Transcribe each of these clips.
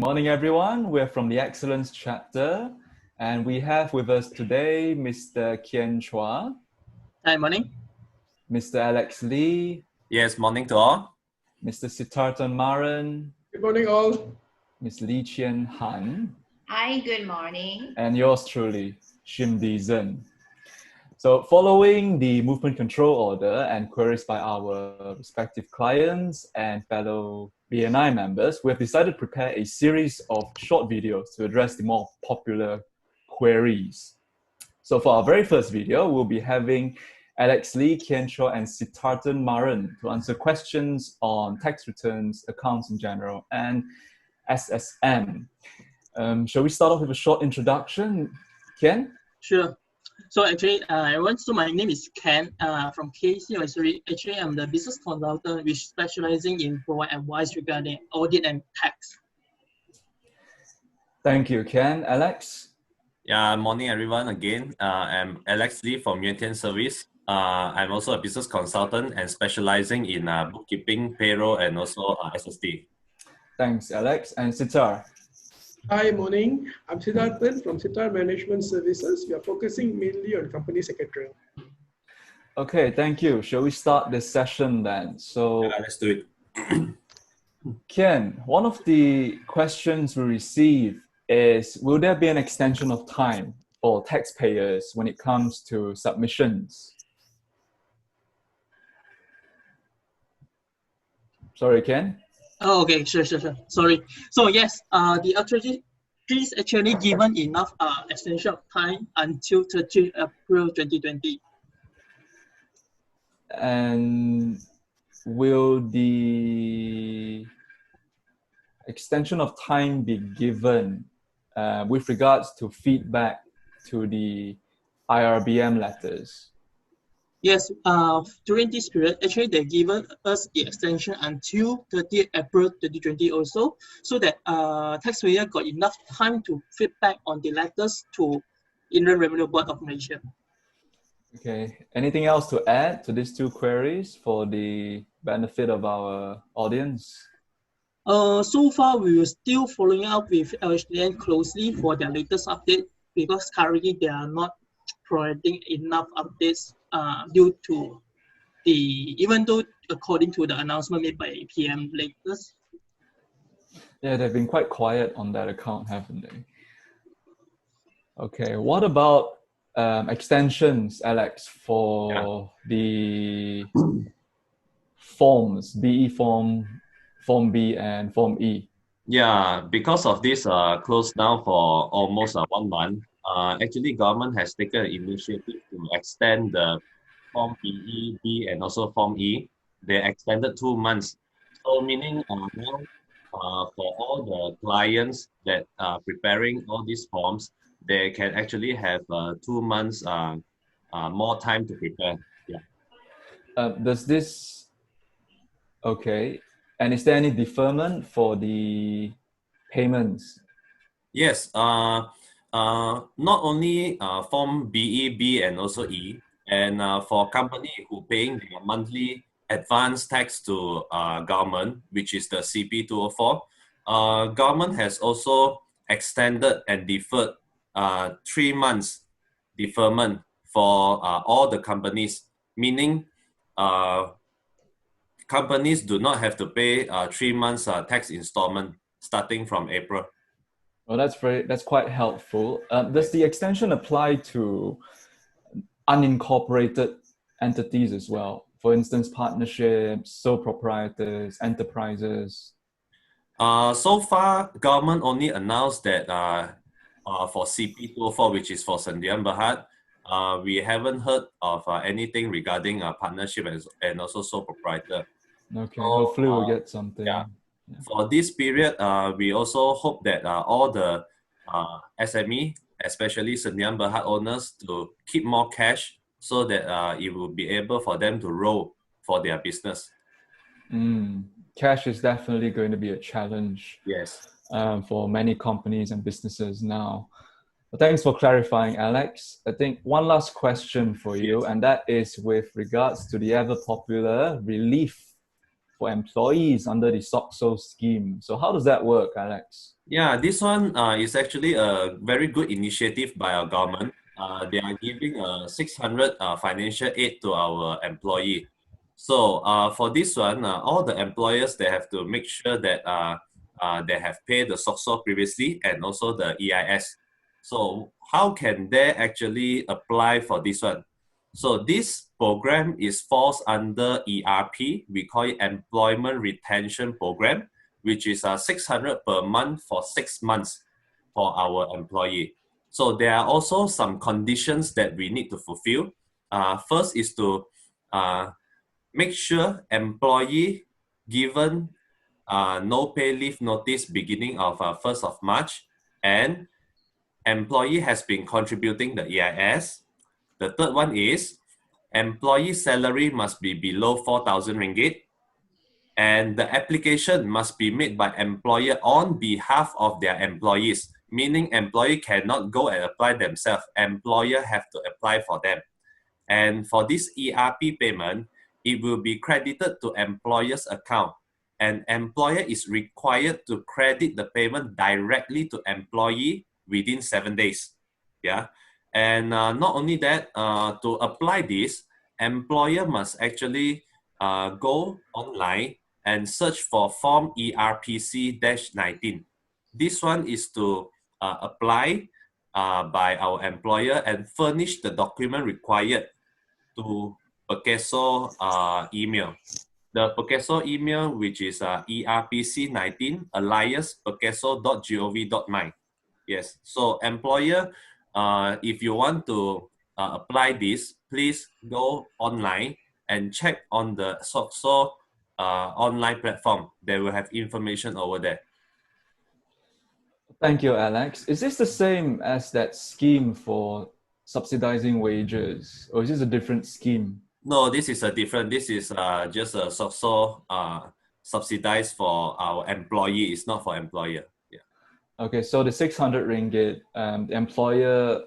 Morning, everyone. We're from the Excellence chapter, and we have with us today Mr. Kian Chua. Hi, morning. Mr. Alex Lee. Yes, morning to all. Mr. Siddharthan Maran. Good morning, all. Ms. Lee Chien Han. Hi, good morning. And yours truly, Shim Di Zhen. So following the movement control order and queries by our respective clients and fellow BNI members, we have decided to prepare a series of short videos to address the more popular queries. So for our very first video, we'll be having Alex Lee, Kian Chua, and Siddharthan Maran to answer questions on tax returns, accounts in general, and SSM. Shall we start off with a short introduction? Kian? Sure. So actually, everyone, so my name is Ken from KC Advisory. Actually, I'm the business consultant which specializing in provide advice regarding audit and tax. Thank you, Ken. Alex? Yeah, morning everyone again. I'm Alex Lee from Yuan Service. I'm also a business consultant and specializing in bookkeeping, payroll, and also SSD. Thanks, Alex. And Siddhar? Hi, morning. I'm Siddharthan from Siddhar Management Services. We are focusing mainly on company secretarial. Okay, thank you. Shall we start this session then? So, Let's do it. Kian, one of the questions we receive is, will there be an extension of time for taxpayers when it comes to submissions? Sorry, Ken? Oh, okay, sure. Sorry. So yes, the authority is actually given enough extension of time until 30 April 2020. And will the extension of time be given with regards to feedback to the IRBM letters? Yes, during this period, actually they given us the extension until 30 April 2020 also, so that taxpayer got enough time to feedback on the letters to Inland Revenue Board of Malaysia. Okay, anything else to add to these two queries for the benefit of our audience? So far, we are still following up with LHDN closely for their latest update because currently they are not providing enough updates due to even though according to the announcement made by PM latest. Yeah, they've been quite quiet on that account, haven't they? Okay, what about extensions, Alex, for the forms, BE form, Form B and Form E? Yeah, because of this closed down for almost 1 month, actually government has taken an initiative to extend the Form BE, B, and also Form E. They extended 2 months. So meaning now for all the clients that are preparing all these forms, they can actually have 2 months more time to prepare. Yeah. Does this, okay, and is there any deferment for the payments? Yes, not only Form BE, B, and also E, and for company who paying their monthly advance tax to government, which is the CP 204, government has also extended and deferred 3 months deferment for all the companies, meaning companies do not have to pay 3 months tax installment starting from April. Well, that's quite helpful. Does the extension apply to unincorporated entities as well? For instance, partnerships, sole proprietors, enterprises? So far, government only announced that for CP 204, which is for Sdn Bhd, we haven't heard of anything regarding partnership and also sole proprietor. Okay, hopefully we'll get something. Yeah. For this period, we also hope that all the SME, especially Sdn Bhd owners, to keep more cash so that it will be able for them to roll for their business. Cash is definitely going to be a challenge. Yes. For many companies and businesses now. But thanks for clarifying, Alex. I think one last question for you, and that is with regards to the ever popular relief for employees under the Socso scheme. So how does that work, Alex? Yeah, this one is actually a very good initiative by our government. They are giving 600 financial aid to our employee. So for this one, all the employers, they have to make sure that they have paid the Socso previously and also the EIS. So how can they actually apply for this one? So this program is falls under ERP. We call it Employment Retention Program, which is 600 per month for 6 months for our employee. So there are also some conditions that we need to fulfill. First is to make sure employee given no pay leave notice beginning of 1st of March, and employee has been contributing the EIS. The third one is employee salary must be below 4,000 ringgit, and the application must be made by employer on behalf of their employees, meaning employee cannot go and apply themselves. Employer have to apply for them. And for this ERP payment, it will be credited to employer's account, and employer is required to credit the payment directly to employee within 7 days. Yeah. And not only that, to apply this, employer must actually go online and search for form ERPC-19. This one is to apply by our employer and furnish the document required to Perkeso email. The Perkeso email, which is ERPC19 alias.perkeso.gov.my. Yes, so employer, if you want to apply this, please go online and check on the Socso online platform. They will have information over there. Thank you, Alex. Is this the same as that scheme for subsidizing wages, or is this a different scheme? No, this is a different. This is just a Socso subsidized for our employee. It's not for employer. Yeah. Okay, so the 600 ringgit, the employer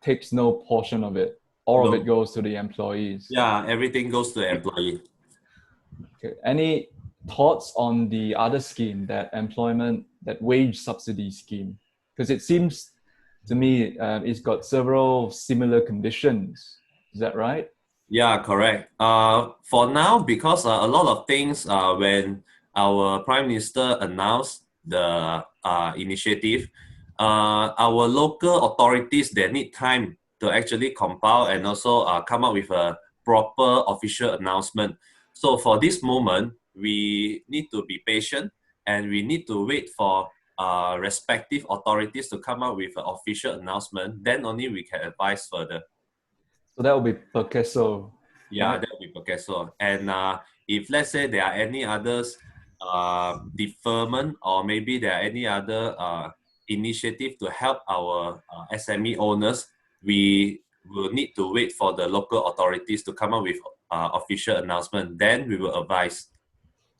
takes no portion of it. All of it goes to the employees. Yeah, everything goes to the employee. Okay. Any thoughts on the other scheme, that wage subsidy scheme? Because it seems to me it's got several similar conditions. Is that right? Yeah, correct. For now, because a lot of things, when our Prime Minister announced the initiative, our local authorities, they need time to actually compile and also come up with a proper official announcement. So for this moment, we need to be patient and we need to wait for respective authorities to come up with an official announcement. Then only we can advise further. So that will be Perkeso. Yeah, right? that will be Perkeso. And if let's say there are any others deferment, or maybe there are any other initiative to help our SME owners, we will need to wait for the local authorities to come up with official announcement. Then we will advise.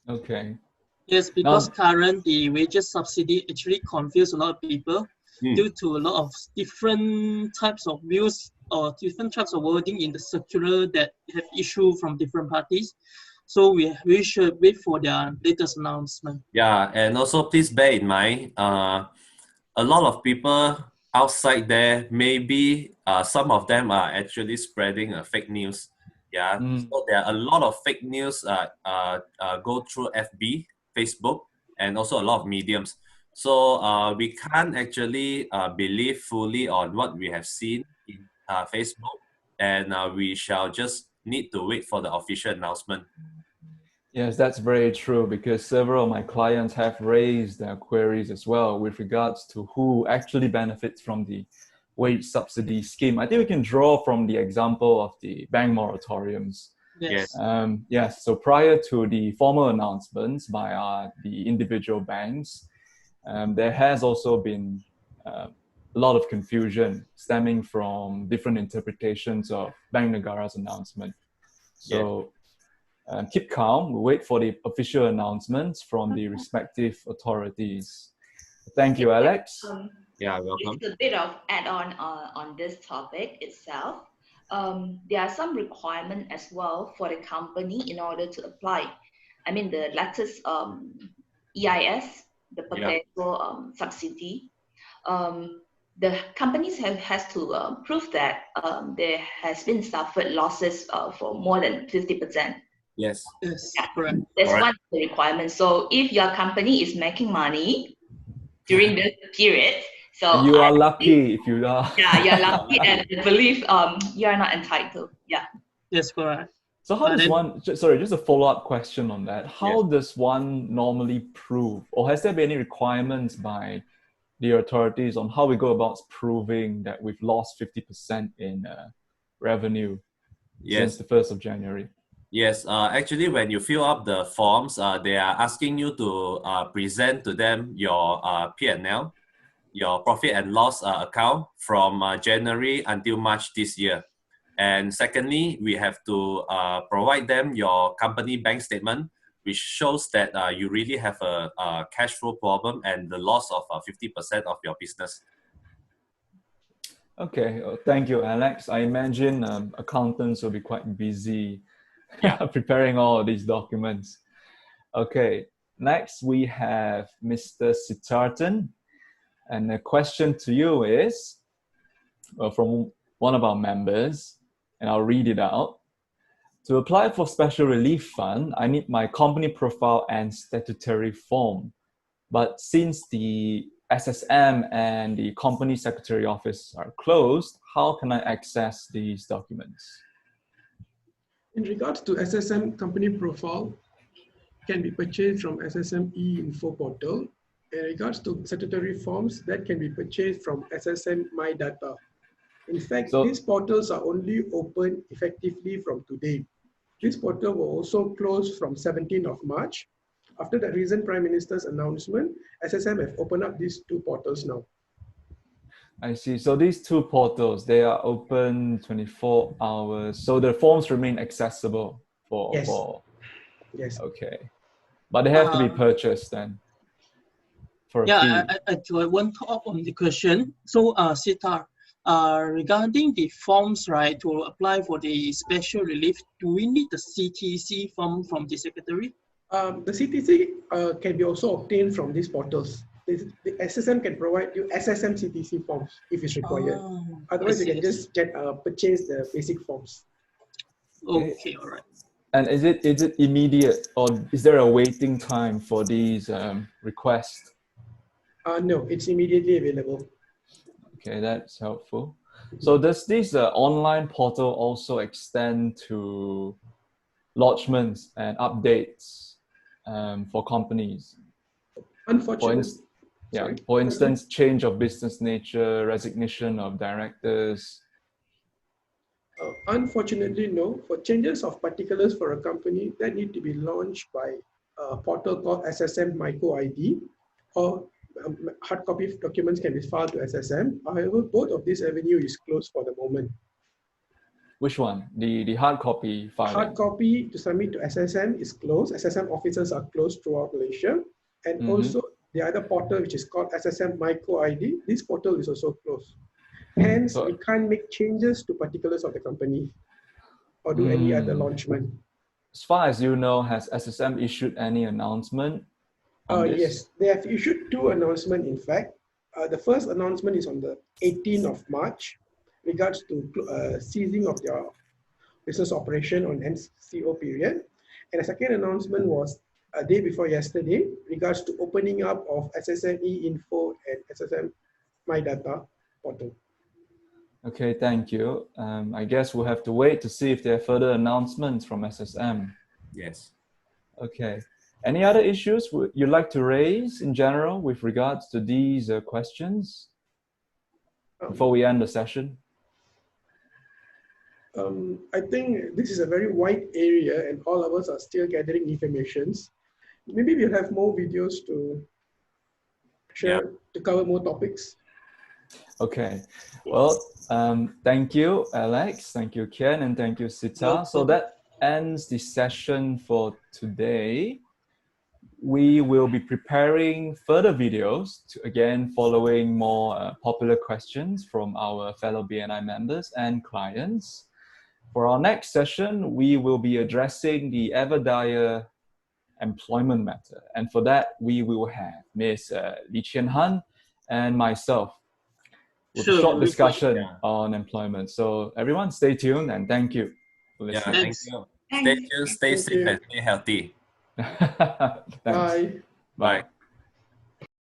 Okay. Yes, because current the wages subsidy actually confuse a lot of people due to a lot of different types of views or different types of wording in the circular that have issued from different parties. So we should wait for their latest announcement. Yeah, and also please bear in mind, a lot of people outside there, maybe some of them are actually spreading fake news. Yeah, so there are a lot of fake news go through FB, Facebook, and also a lot of mediums. So we can't actually believe fully on what we have seen in Facebook, and we shall just need to wait for the official announcement. Yes, that's very true, because several of my clients have raised their queries as well with regards to who actually benefits from the wage subsidy scheme. I think we can draw from the example of the bank moratoriums. Yes. Yes. So prior to the formal announcements by the individual banks, there has also been a lot of confusion stemming from different interpretations of Bank Negara's announcement. So keep calm. We'll wait for the official announcements from the respective authorities. Thank you, Alex. Yeah, welcome. Just a bit of add-on on this topic itself. There are some requirements as well for the company in order to apply. I mean, the latest EIS the potential subsidy, the companies has to prove that there has been suffered losses for more than 50%. Yes. Yes, Yeah. correct. That's Correct. one of the requirements. So if your company is making money during this period, so You are lucky if you are. yeah, you're lucky, and I believe you are not entitled. Yeah. Yes, correct. So how does then- one, sorry, just a follow-up question on that. How does one normally prove, or has there been any requirements by the authorities on how we go about proving that we've lost 50% in revenue since Yes. the 1st of January? Yes. Actually, when you fill up the forms, they are asking you to present to them your P&L, your profit and loss account from January until March this year. And secondly, we have to provide them your company bank statement, which shows that you really have a cash flow problem and the loss of 50% of your business. Okay, thank you, Alex. I imagine accountants will be quite busy preparing all of these documents. Okay, next we have Mr. Sitartan. And the question to you is from one of our members, and I'll read it out. To apply for special relief fund, I need my company profile and statutory form. But since the SSM and the company secretary office are closed, how can I access these documents? In regards to SSM company profile, can be purchased from SSM e-info portal. In regards to statutory forms, that can be purchased from SSM My Data. In fact, these portals are only open effectively from today. This portal will also close from 17th of March. After the recent Prime Minister's announcement, SSM have opened up these two portals now. I see. So these two portals, they are open 24 hours. So the forms remain accessible for... Yes. Yes. Okay. But they have to be purchased then for a fee. I want to talk on the question. So, Sitar, regarding the forms, right, to apply for the special relief, do we need the CTC form from the secretary? The CTC can be also obtained from these portals. The SSM can provide you SSM CTC forms if it's required. Otherwise, you can just purchase the basic forms. Okay, all right. And is it immediate, or is there a waiting time for these requests? No, it's immediately available. Okay, that's helpful. So does this online portal also extend to lodgements and updates for companies? Unfortunately, for instance, change of business nature, resignation of directors. Unfortunately, no. For changes of particulars for a company, that need to be launched by a portal called SSM Micro ID, or hard copy documents can be filed to SSM. However, both of these avenue is closed for the moment. Which one? The hard copy filing? Hard copy to submit to SSM is closed. SSM offices are closed throughout Malaysia. And also the other portal, which is called SSM Micro ID, this portal is also closed. Hence, we can't make changes to particulars of the company or do any other launchment. As far as you know, has SSM issued any announcement on this? Yes, they have issued two announcements, in fact. The first announcement is on the 18th of March, regards to ceasing of their business operation on MCO period. And the second announcement was a day before yesterday, regards to opening up of SSM e-info and SSM My Data portal. Okay, thank you. I guess we'll have to wait to see if there are further announcements from SSM. Yes. Okay. Any other issues you'd like to raise in general with regards to these questions before we end the session? I think this is a very wide area and all of us are still gathering informations. Maybe we'll have more videos to share to cover more topics. Okay. Well, thank you, Alex. Thank you, Ken, and thank you, Sita. So that ends the session for today. We will be preparing further videos again following more popular questions from our fellow BNI members and clients. For our next session, we will be addressing the ever dire employment matter. And for that, we will have Ms. Lee Chien Han and myself with a short discussion on employment. So everyone stay tuned and thank you for listening. Thank you. Stay tuned, stay safe, and stay healthy. Thanks. Bye. Bye.